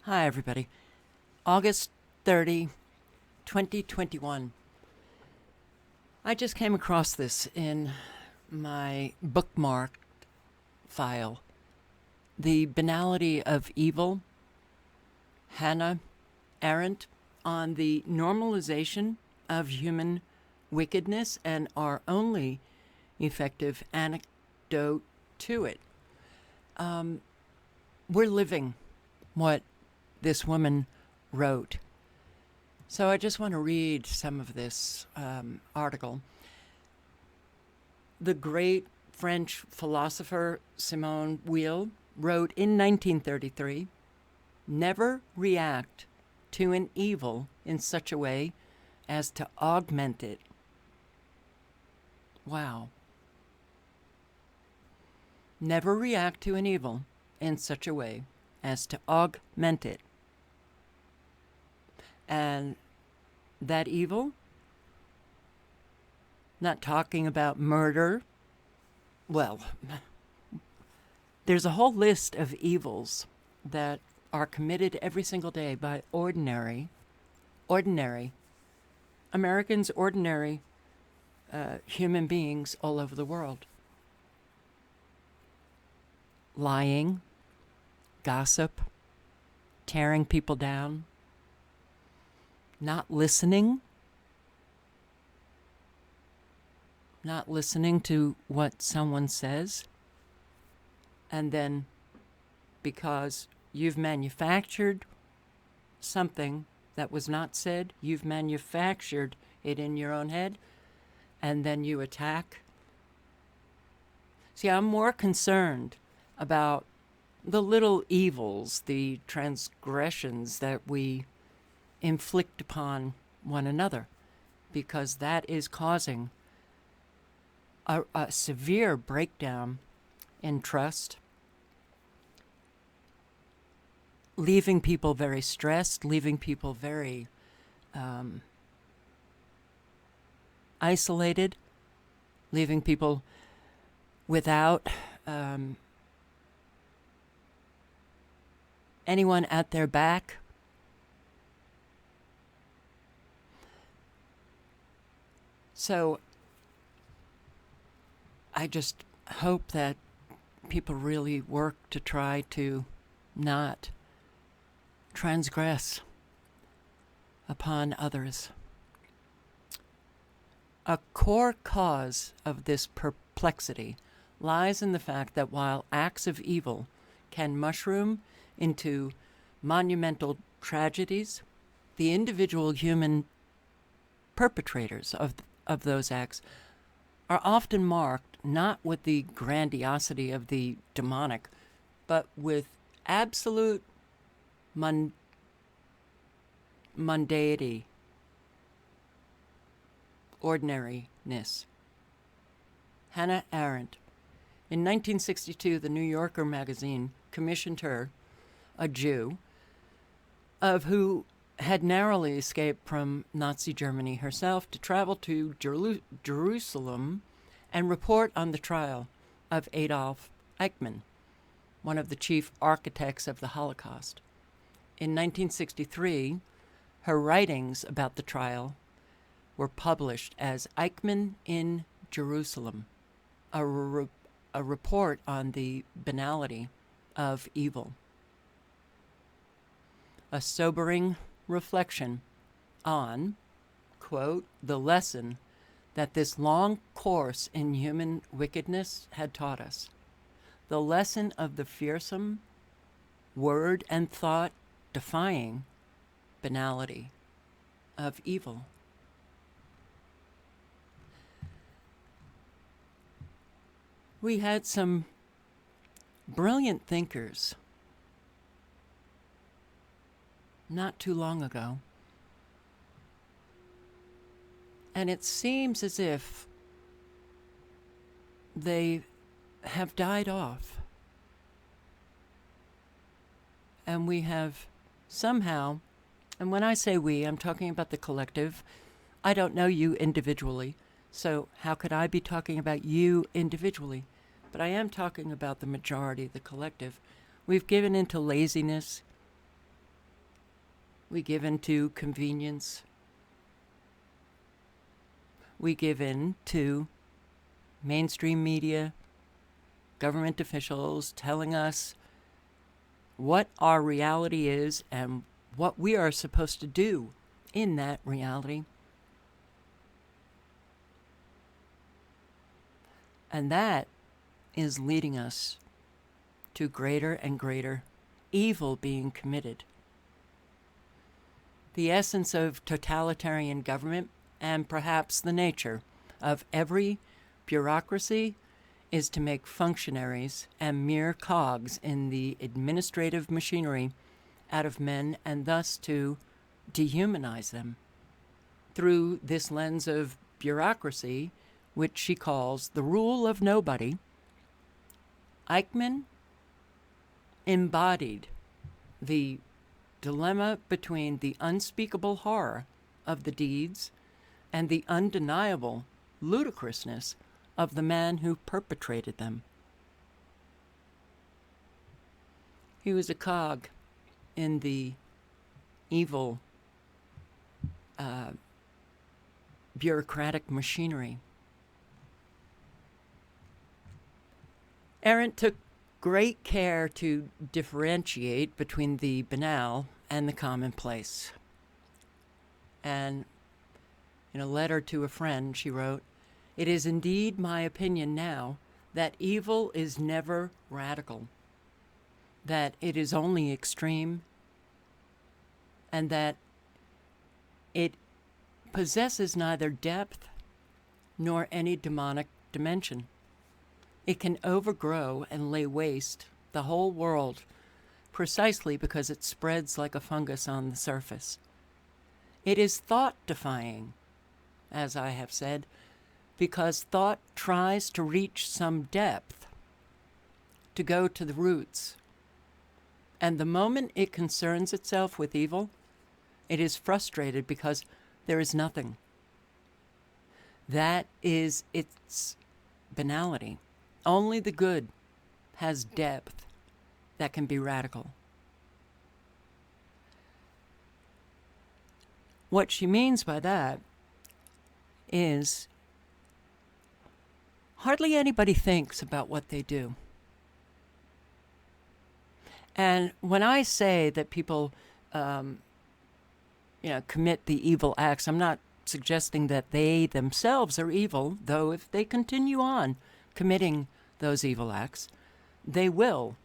Hi, everybody. August 30, 2021. I just came across this in my bookmarked file. The Banality of Evil, Hannah Arendt, on the normalization of human wickedness and our only effective antidote to it. We're living what this woman wrote. So I just want to read some of this article. The great French philosopher Simone Weil wrote in 1933, "Never react to an evil in such a way as to augment it." Wow. Never react to an evil in such a way as to augment it. And that evil, not talking about murder. Well, there's a whole list of evils that are committed every single day by ordinary Americans, ordinary human beings all over the world. Lying, gossip, tearing people down, not listening to what someone says, and then because you've manufactured something that was not said, you've manufactured it in your own head, and then you attack. See, I'm more concerned about the little evils, the transgressions that we inflict upon one another, because that is causing a severe breakdown in trust, leaving people very stressed, leaving people very isolated, leaving people without anyone at their back. So I just hope that people really work to try to not transgress upon others. A core cause of this perplexity lies in the fact that while acts of evil can mushroom into monumental tragedies, the individual human perpetrators of those acts are often marked not with the grandiosity of the demonic, but with absolute mundanity, ordinariness. Hannah Arendt. In 1962, the New Yorker magazine commissioned her, a Jew, of who had narrowly escaped from Nazi Germany herself, to travel to Jerusalem and report on the trial of Adolf Eichmann, one of the chief architects of the Holocaust. In 1963, her writings about the trial were published as Eichmann in Jerusalem, a report on the banality of evil. A sobering reflection on, quote, the lesson that this long course in human wickedness had taught us. The lesson of the fearsome, word and thought defying banality of evil. We had some brilliant thinkers not too long ago, and it seems as if they have died off, and we have somehow, and when I say we, I'm talking about the collective. I don't know you individually, so how could I be talking about you individually? But I am talking about the majority, the collective. We've given into laziness, We give in to convenience. We give in to mainstream media, government officials telling us what our reality is and what we are supposed to do in that reality. And that is leading us to greater and greater evil being committed. The essence of totalitarian government, and perhaps the nature of every bureaucracy, is to make functionaries and mere cogs in the administrative machinery out of men, and thus to dehumanize them through this lens of bureaucracy, which she calls the rule of nobody. Eichmann embodied the dilemma between the unspeakable horror of the deeds and the undeniable ludicrousness of the man who perpetrated them. He was a cog in the evil bureaucratic machinery. Arendt took great care to differentiate between the banal and the commonplace. And in a letter to a friend, she wrote, "It is indeed my opinion now that evil is never radical, that it is only extreme, and that it possesses neither depth nor any demonic dimension. It can overgrow and lay waste the whole world precisely because it spreads like a fungus on the surface. It is thought-defying, as I have said, because thought tries to reach some depth, to go to the roots. And the moment it concerns itself with evil, it is frustrated because there is nothing. That is its banality. Only the good has depth that can be radical." What she means by that is hardly anybody thinks about what they do. And when I say that people, commit the evil acts, I'm not suggesting that they themselves are evil, though if they continue on committing those evil acts, they will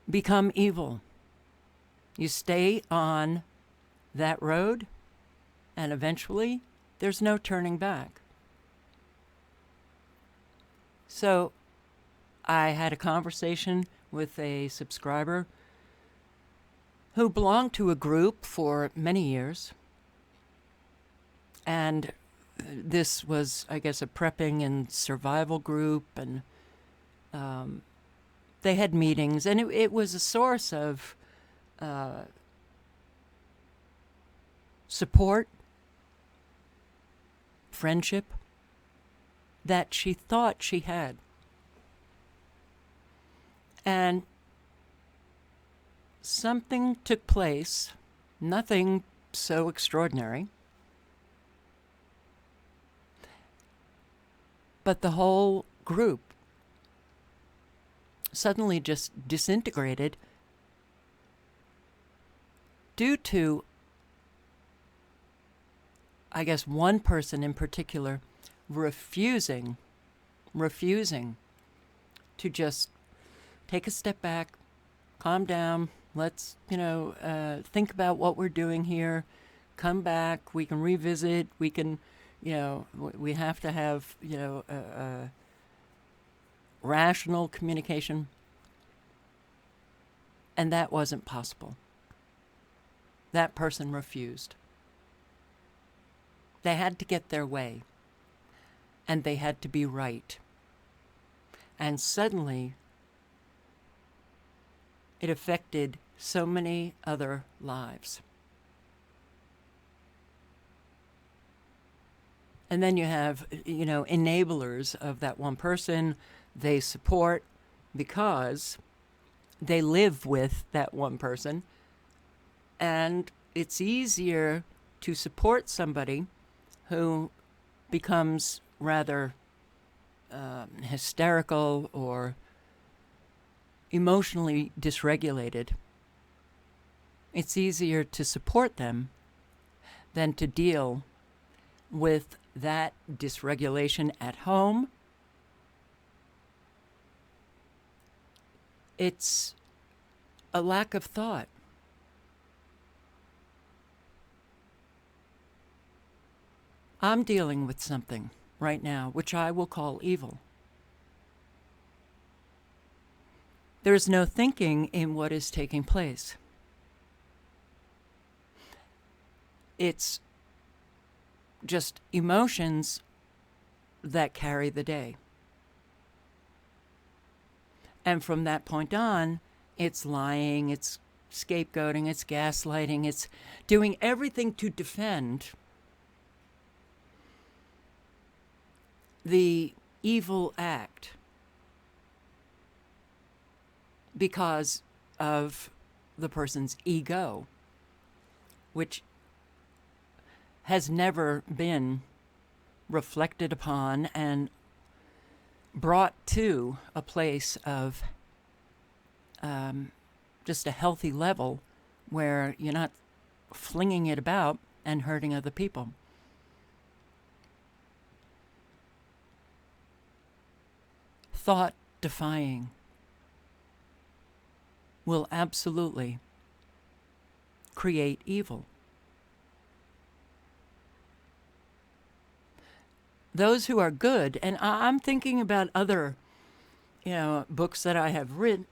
become evil. You stay on that road, and eventually there's no turning back. So I had a conversation with a subscriber who belonged to a group for many years. And this was, I guess, a prepping and survival group, and they had meetings, and it was a source of support, friendship that she thought she had. And something took place, nothing so extraordinary, but the whole group suddenly just disintegrated due to, I guess, one person in particular refusing to just take a step back, calm down, let's, think about what we're doing here, come back, we can revisit, we can, we have to have, rational communication. And that wasn't possible. That person refused. They had to get their way, and they had to be right. And suddenly, it affected so many other lives. And then you have, enablers of that one person. They support because they live with that one person. And it's easier to support somebody who becomes rather hysterical or emotionally dysregulated. It's easier to support them than to deal with that dysregulation at home. It's a lack of thought. I'm dealing with something right now which I will call evil. There's no thinking in what is taking place. It's just emotions that carry the day. And from that point on, it's lying, it's scapegoating, it's gaslighting, it's doing everything to defend the evil act because of the person's ego, which has never been reflected upon and brought to a place of just a healthy level where you're not flinging it about and hurting other people. Thought defying will absolutely create evil. Those who are good, and I'm thinking about other, books that I have read,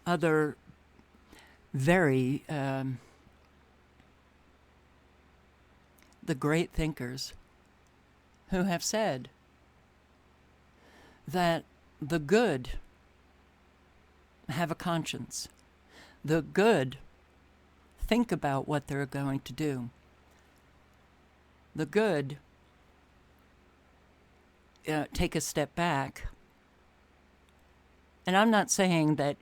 other very the great thinkers who have said that the good have a conscience. The good think about what they're going to do. The good take a step back. And I'm not saying that,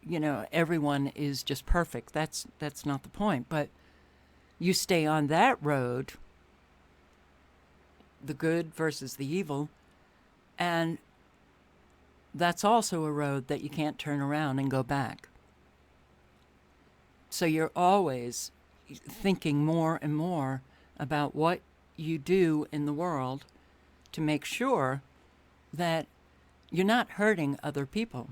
everyone is just perfect. That's not the point. But you stay on that road, the good versus the evil, and that's also a road that you can't turn around and go back. So you're always thinking more and more about what you do in the world to make sure that you're not hurting other people.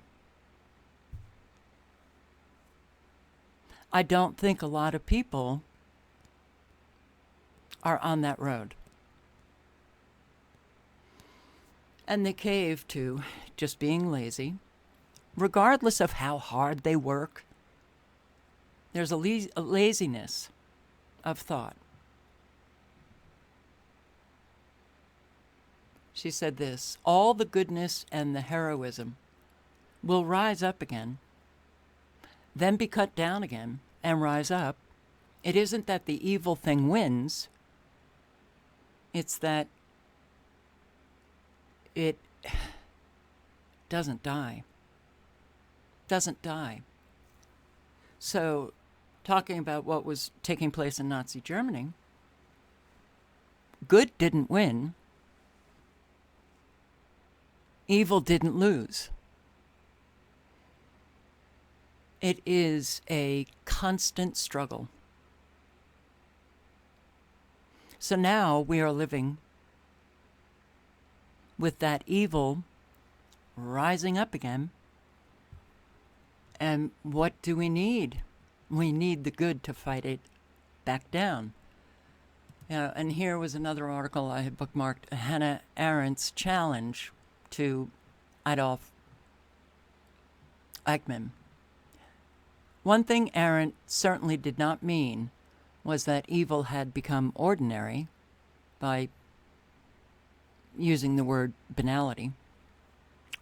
I don't think a lot of people are on that road. And they cave to just being lazy, regardless of how hard they work. There's a laziness of thought. She said this: all the goodness and the heroism will rise up again, then be cut down again and rise up. It isn't that the evil thing wins, it's that it doesn't die. Doesn't die. So, talking about what was taking place in Nazi Germany, good didn't win. Evil didn't lose. It is a constant struggle. So now we are living with that evil rising up again. And what do we need? We need the good to fight it back down. And here was another article I had bookmarked, Hannah Arendt's challenge to Adolf Eichmann. One thing Arendt certainly did not mean was that evil had become ordinary by using the word banality,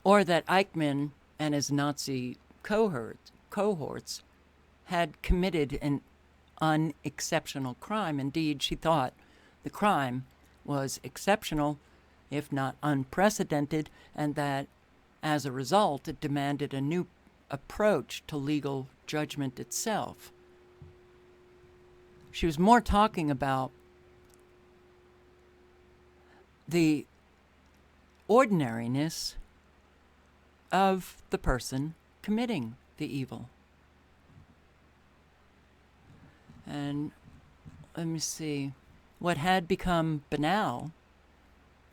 or that Eichmann and his Nazi cohorts had committed an unexceptional crime. Indeed, she thought the crime was exceptional, if not unprecedented, and that as a result it demanded a new approach to legal judgment itself. She was more talking about the ordinariness of the person committing the evil. And let me see, what had become banal,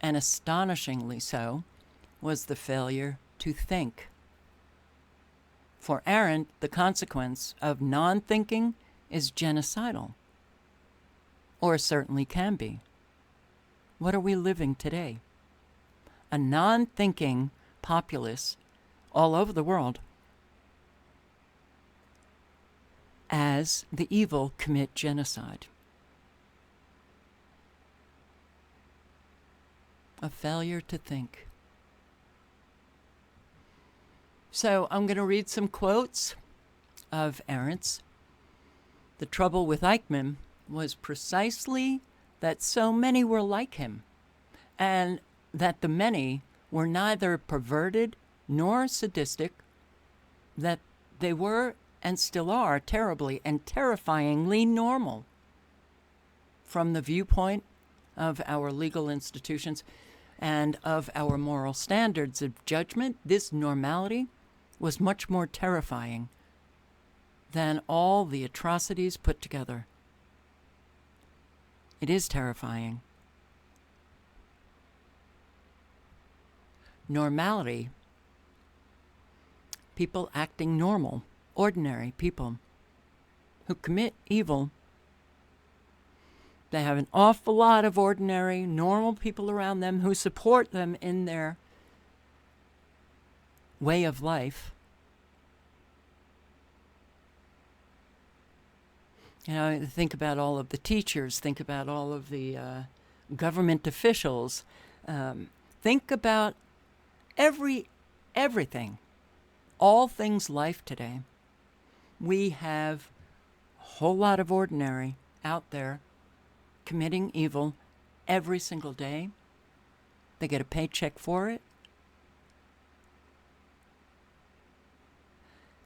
and astonishingly so, was the failure to think. For Arendt, the consequence of non-thinking is genocidal, or certainly can be. What are we living today? A non-thinking populace all over the world as the evil commit genocide. A failure to think. So I'm going to read some quotes of Arendt's. The trouble with Eichmann was precisely that so many were like him, and that the many were neither perverted nor sadistic, that they were and still are terribly and terrifyingly normal. From the viewpoint of our legal institutions and of our moral standards of judgment, this normality was much more terrifying than all the atrocities put together. It is terrifying. Normality, people acting normal, ordinary people who commit evil. They have an awful lot of ordinary, normal people around them who support them in their way of life. You know, think about all of the teachers, think about all of the government officials, think about everything, all things life today. We have a whole lot of ordinary out there committing evil every single day. They get a paycheck for it.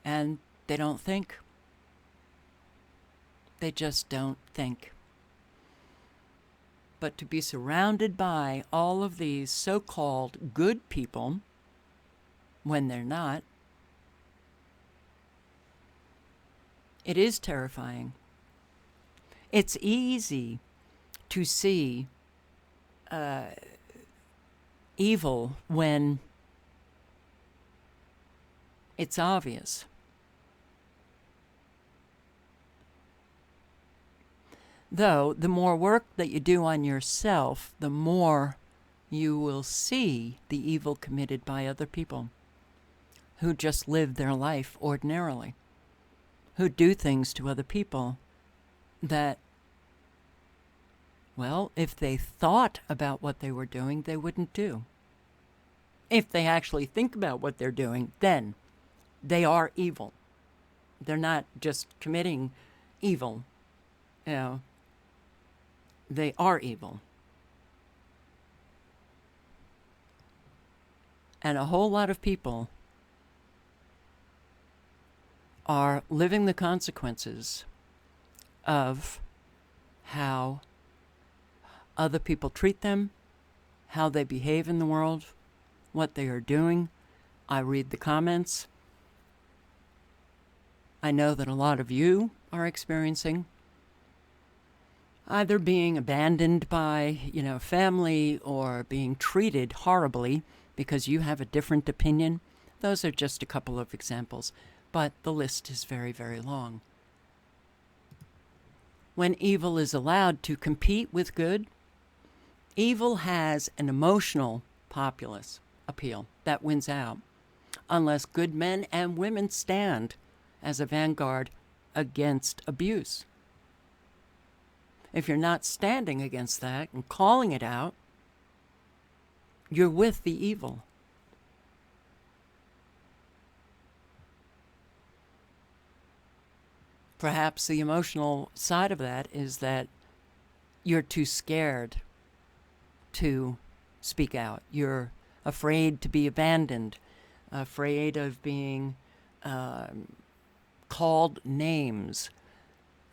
And they don't think. They just don't think. But to be surrounded by all of these so-called good people, when they're not, it is terrifying. It's easy to see evil when it's obvious. Though, the more work that you do on yourself, the more you will see the evil committed by other people who just live their life ordinarily, who do things to other people that, well, if they thought about what they were doing, they wouldn't do. If they actually think about what they're doing, then they are evil. They're not just committing evil, you know. They are evil. And a whole lot of people are living the consequences of how other people treat them, how they behave in the world, what they are doing. I read the comments. I know that a lot of you are experiencing either being abandoned by, family, or being treated horribly because you have a different opinion. Those are just a couple of examples, but the list is very, very long. When evil is allowed to compete with good, evil has an emotional populace appeal that wins out, unless good men and women stand as a vanguard against abuse. If you're not standing against that and calling it out, you're with the evil. Perhaps the emotional side of that is that you're too scared to speak out. You're afraid to be abandoned, afraid of being called names.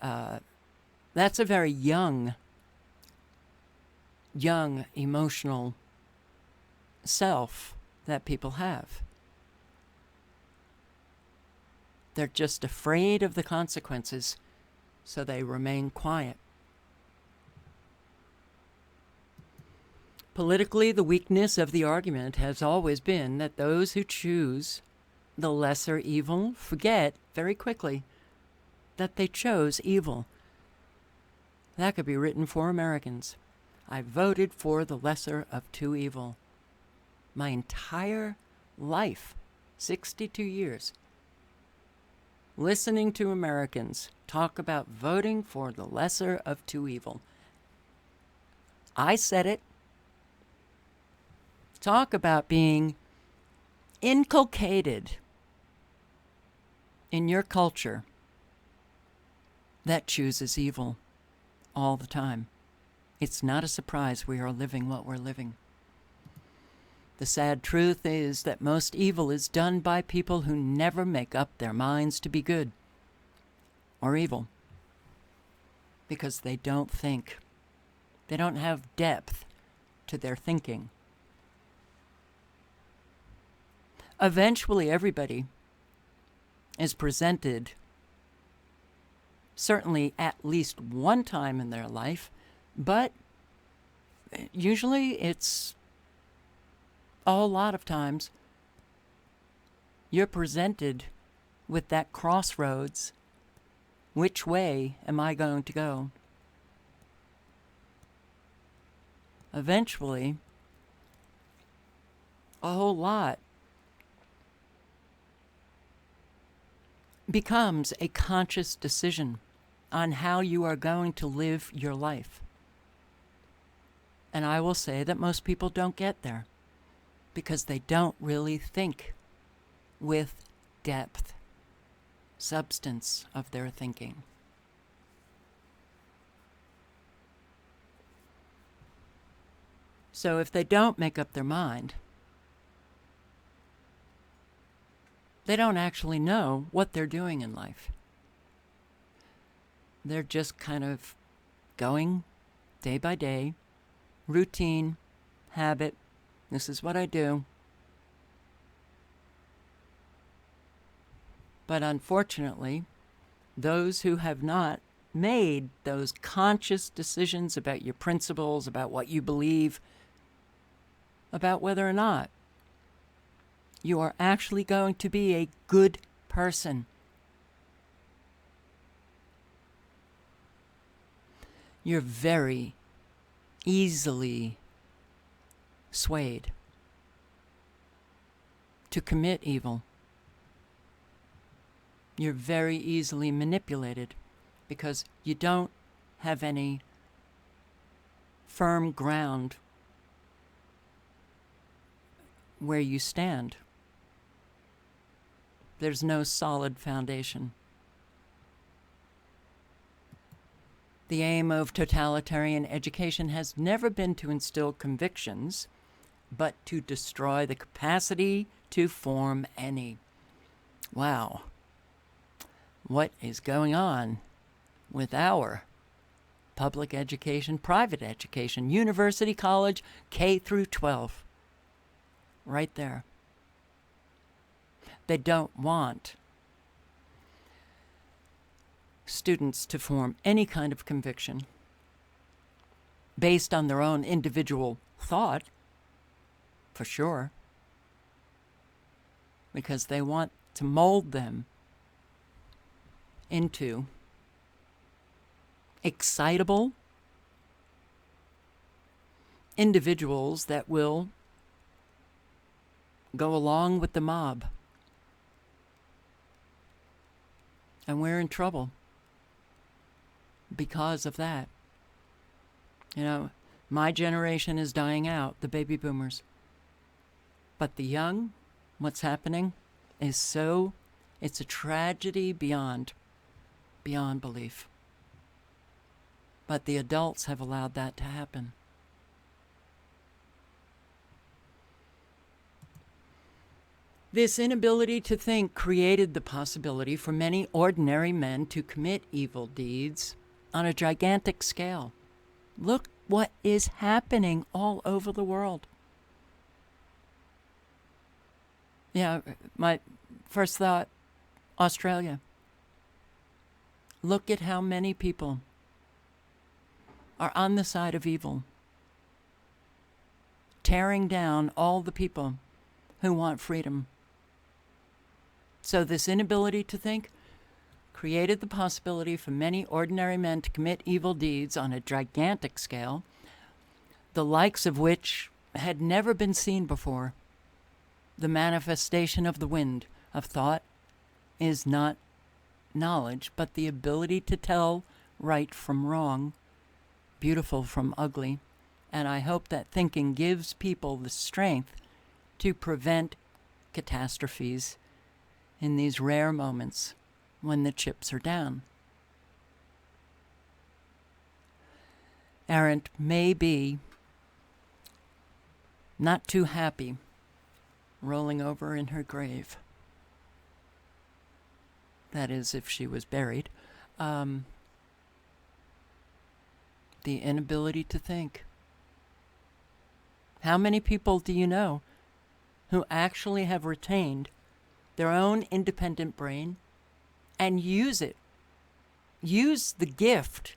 That's a very young emotional self that people have. They're just afraid of the consequences, so they remain quiet. Politically, the weakness of the argument has always been that those who choose the lesser evil forget very quickly that they chose evil. That could be written for Americans. I voted for the lesser of two evil. My entire life, 62 years, listening to Americans talk about voting for the lesser of two evil. I said it. Talk about being inculcated in your culture that chooses evil all the time. It's not a surprise we are living what we're living. The sad truth is that most evil is done by people who never make up their minds to be good or evil because they don't think. They don't have depth to their thinking. Eventually, everybody is presented, certainly at least one time in their life, but usually it's a whole lot of times you're presented with that crossroads. Which way am I going to go? Eventually, a whole lot becomes a conscious decision on how you are going to live your life. And I will say that most people don't get there because they don't really think with depth, substance of their thinking. So if they don't make up their mind, they don't actually know what they're doing in life. They're just kind of going day by day, routine, habit. This is what I do. But unfortunately, those who have not made those conscious decisions about your principles, about what you believe, about whether or not you are actually going to be a good person, you're very easily swayed to commit evil. You're very easily manipulated because you don't have any firm ground where you stand. There's no solid foundation. The aim of totalitarian education has never been to instill convictions, but to destroy the capacity to form any. Wow. What is going on with our public education, private education, university, college, K through 12? Right there. They don't want students to form any kind of conviction based on their own individual thought, for sure, because they want to mold them into excitable individuals that will go along with the mob. And we're in trouble because of that. You know, my generation is dying out, the baby boomers. But the young, what's happening is it's a tragedy beyond belief. But the adults have allowed that to happen. This inability to think created the possibility for many ordinary men to commit evil deeds on a gigantic scale. Look what is happening all over the world. Yeah, my first thought, Australia. Look at how many people are on the side of evil, tearing down all the people who want freedom. So this inability to think created the possibility for many ordinary men to commit evil deeds on a gigantic scale, the likes of which had never been seen before. The manifestation of the wind of thought is not knowledge, but the ability to tell right from wrong, beautiful from ugly. And I hope that thinking gives people the strength to prevent catastrophes in these rare moments when the chips are down. Arendt may be not too happy rolling over in her grave. That is, if she was buried. The inability to think. How many people do you know who actually have retained their own independent brain and use it? Use the gift,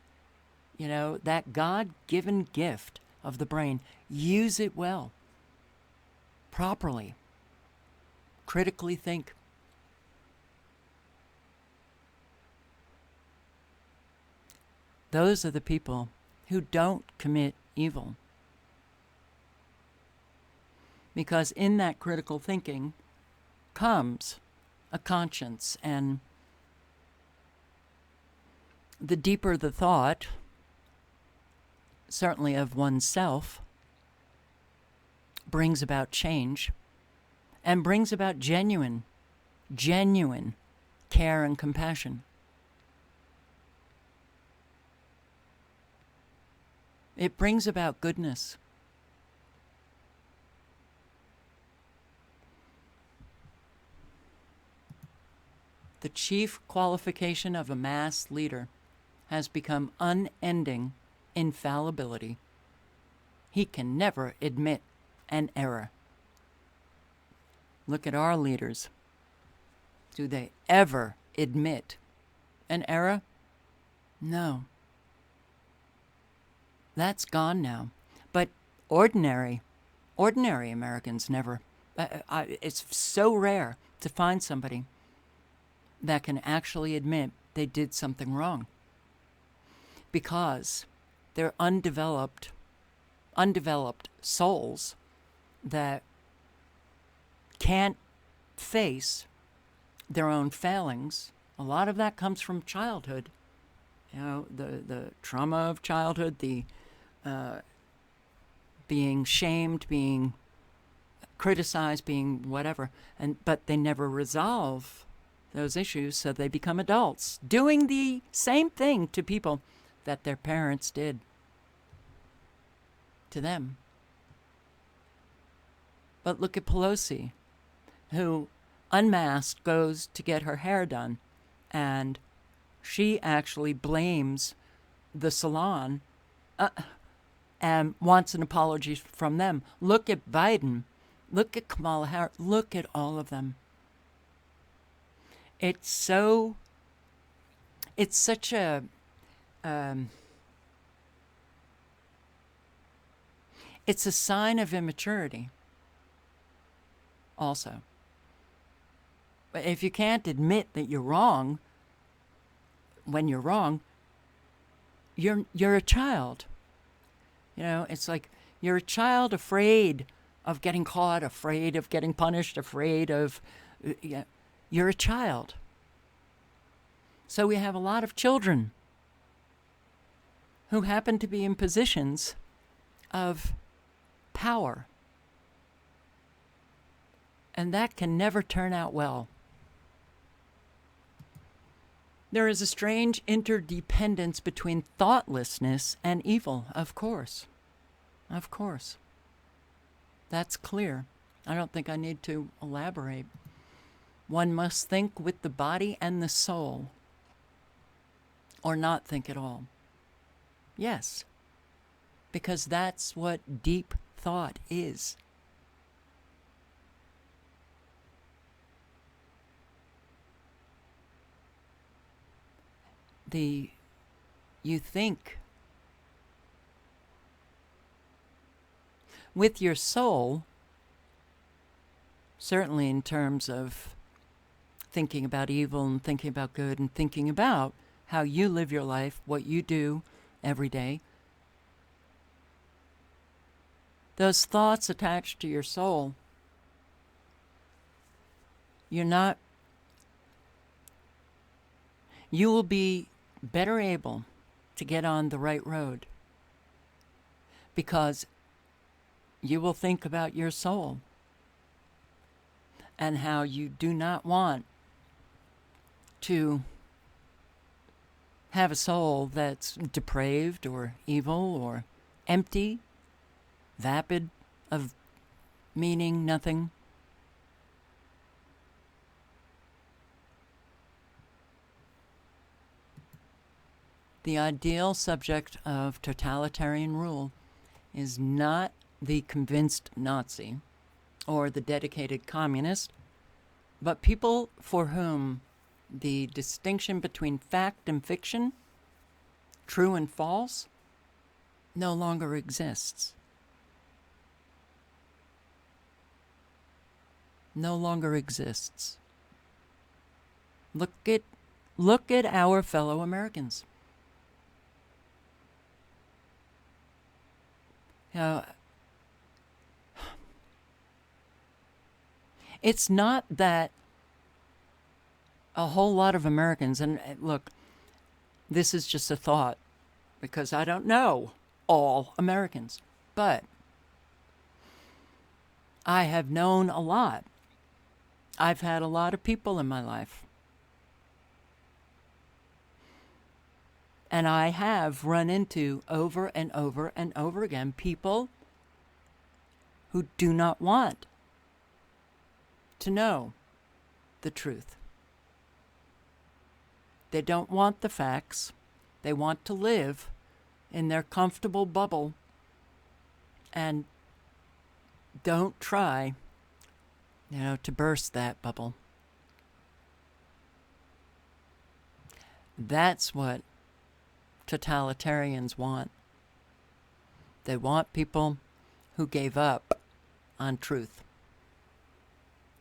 that God-given gift of the brain. Use it well, properly, critically think. Those are the people who don't commit evil. Because in that critical thinking comes a conscience, and the deeper the thought, certainly of oneself, brings about change and brings about genuine care and compassion. It brings about goodness. The chief qualification of a mass leader has become unending infallibility. He can never admit an error. Look at our leaders. Do they ever admit an error? No. That's gone now. But ordinary Americans never. It's so rare to find somebody that can actually admit they did something wrong, because they're undeveloped souls that can't face their own failings. A lot of that comes from childhood, the trauma of childhood, the being shamed, being criticized, being whatever, but they never resolve those issues, so they become adults doing the same thing to people that their parents did to them. But look at Pelosi, who unmasked goes to get her hair done, and she actually blames the salon and wants an apology from them. Look at Biden. Look at Kamala Harris. Look at all of them. It's such a, it's a sign of immaturity also. But if you can't admit that you're wrong, when you're wrong, you're a child. It's like you're a child afraid of getting caught, afraid of getting punished, afraid of... You're a child. So we have a lot of children who happen to be in positions of power. And that can never turn out well. There is a strange interdependence between thoughtlessness and evil, of course. Of course. That's clear. I don't think I need to elaborate. One must think with the body and the soul, or not think at all. Yes, because that's what deep thought is. You think with your soul, certainly in terms of thinking about evil and thinking about good and thinking about how you live your life, what you do every day. Those thoughts attached to your soul, you will be better able to get on the right road because you will think about your soul and how you do not want to have a soul that's depraved or evil or empty, vapid of meaning, nothing. The ideal subject of totalitarian rule is not the convinced Nazi or the dedicated communist, but people for whom the distinction between fact and fiction, true and false, no longer exists. No longer exists. Look at our fellow Americans. It's not that a whole lot of Americans, and look, this is just a thought because I don't know all Americans, but I have known a lot. I've had a lot of people in my life. And I have run into over and over and over again people who do not want to know the truth. They don't want the facts. They want to live in their comfortable bubble and don't try, to burst that bubble. That's what totalitarians want. They want people who gave up on truth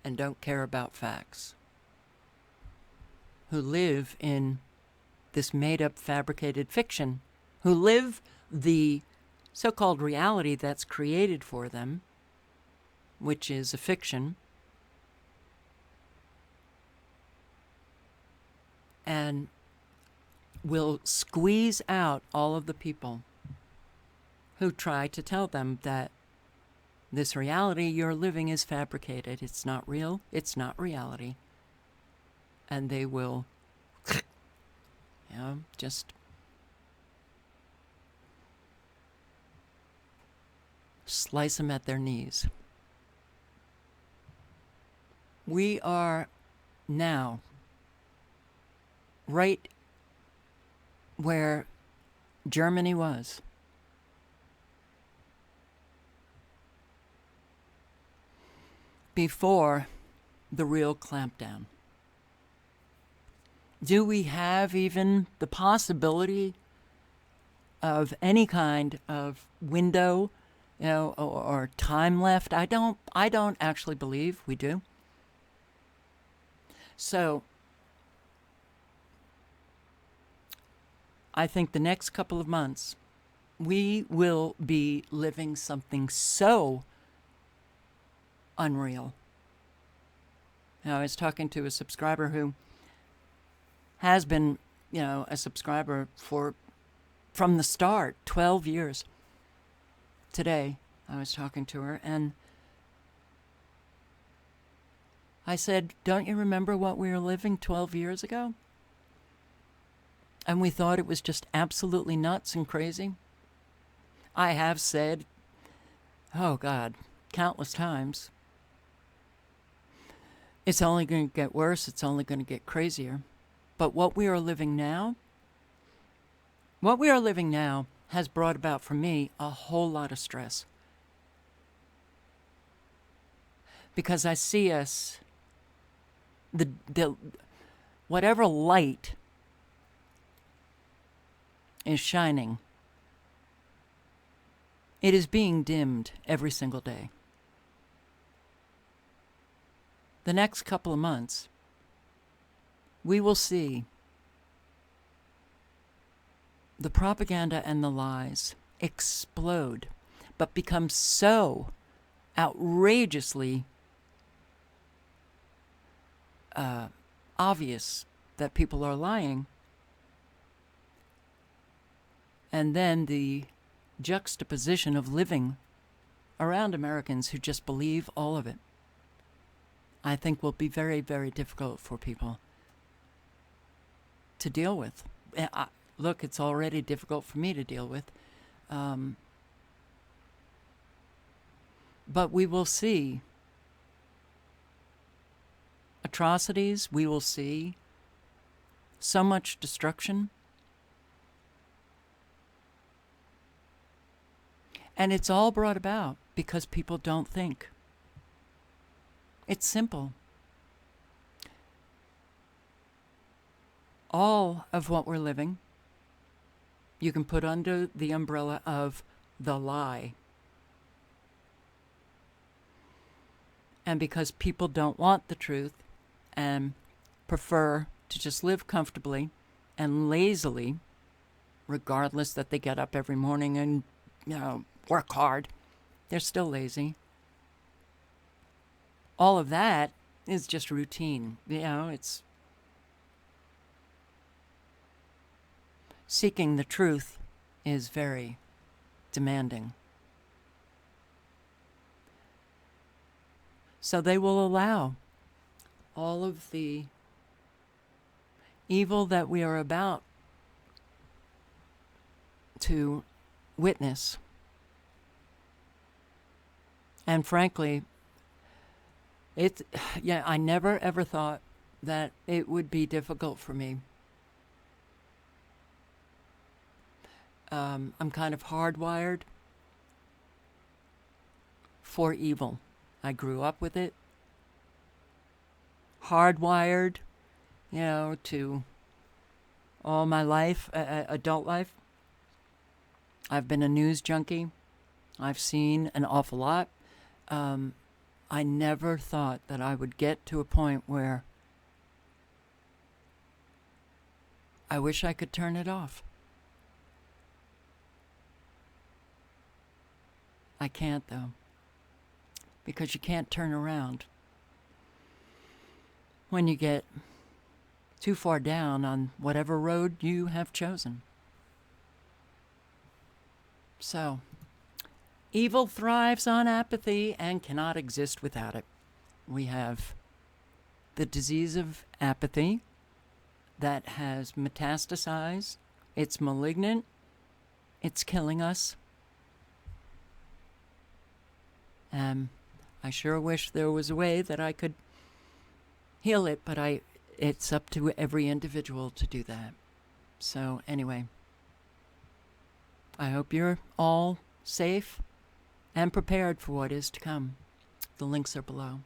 and don't care about facts, who live in this made-up, fabricated fiction, who live the so-called reality that's created for them, which is a fiction, and will squeeze out all of the people who try to tell them that this reality you're living is fabricated. It's not real. It's not reality. And they will, just slice them at their knees. We are now right where Germany was. Before the real clampdown. Do we have even the possibility of any kind of window, or time left? I don't actually believe we do. So I think the next couple of months we will be living something so unreal. Now, I was talking to a subscriber who has been, a subscriber from the start, 12 years. Today, I was talking to her, and I said, don't you remember what we were living 12 years ago? And we thought it was just absolutely nuts and crazy. I have said, oh God, countless times, It's only going to get worse. It's only going to get crazier. But what we are living now has brought about for me a whole lot of stress. Because I see us, the whatever light is shining, it is being dimmed every single day. The next couple of months, we will see the propaganda and the lies explode, but become so outrageously obvious that people are lying. And then the juxtaposition of living around Americans who just believe all of it, I think will be very, very difficult for people to deal with. Look, it's already difficult for me to deal with. But we will see atrocities. We will see so much destruction. And it's all brought about because people don't think. It's simple. All of what we're living, you can put under the umbrella of the lie. And because people don't want the truth and prefer to just live comfortably and lazily, regardless that they get up every morning and, work hard, they're still lazy. All of that is just routine. It's seeking the truth is very demanding. So they will allow all of the evil that we are about to witness. And frankly, I never ever thought that it would be difficult for me. I'm kind of hardwired for evil. I grew up with it. Hardwired, to all my life, adult life. I've been a news junkie. I've seen an awful lot. I never thought that I would get to a point where I wish I could turn it off. I can't, though, because you can't turn around when you get too far down on whatever road you have chosen. So, evil thrives on apathy and cannot exist without it. We have the disease of apathy that has metastasized. It's malignant. It's killing us. I sure wish there was a way that I could heal it, but it's up to every individual to do that. So anyway, I hope you're all safe and prepared for what is to come. The links are below.